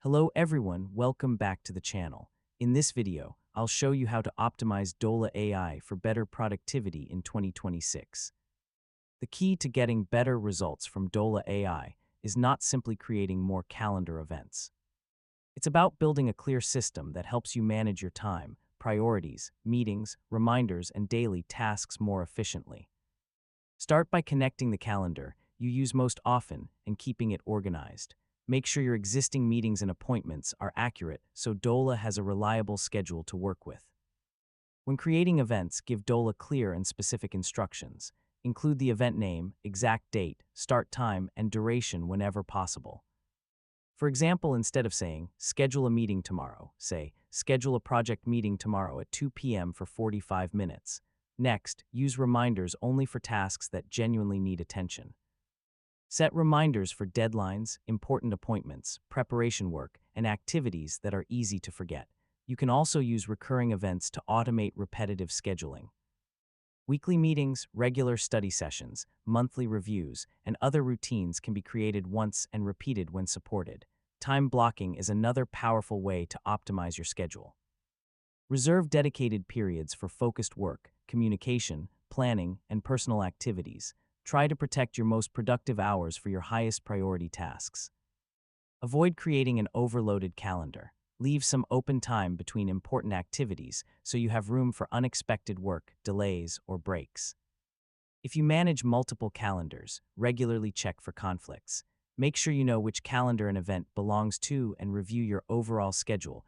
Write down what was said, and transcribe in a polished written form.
Hello everyone, welcome back to the channel. In this video, I'll show you how to optimize Dola AI for better productivity in 2026. The key to getting better results from Dola AI is not simply creating more calendar events. It's about building a clear system that helps you manage your time, priorities, meetings, reminders, and daily tasks more efficiently. Start by connecting the calendar you use most often and keeping it organized. Make sure your existing meetings and appointments are accurate so Dola has a reliable schedule to work with. When creating events, give Dola clear and specific instructions. Include the event name, exact date, start time, and duration whenever possible. For example, instead of saying, schedule a meeting tomorrow, say, schedule a project meeting tomorrow at 2 p.m. for 45 minutes. Next, use reminders only for tasks that genuinely need attention. Set reminders for deadlines, important appointments, preparation work, and activities that are easy to forget. You can also use recurring events to automate repetitive scheduling. Weekly meetings, regular study sessions, monthly reviews, and other routines can be created once and repeated when supported. Time blocking is another powerful way to optimize your schedule. Reserve dedicated periods for focused work, communication, planning, and personal activities. Try to protect your most productive hours for your highest priority tasks. Avoid creating an overloaded calendar. Leave some open time between important activities so you have room for unexpected work, delays, or breaks. If you manage multiple calendars, regularly check for conflicts. Make sure you know which calendar an event belongs to and review your overall schedule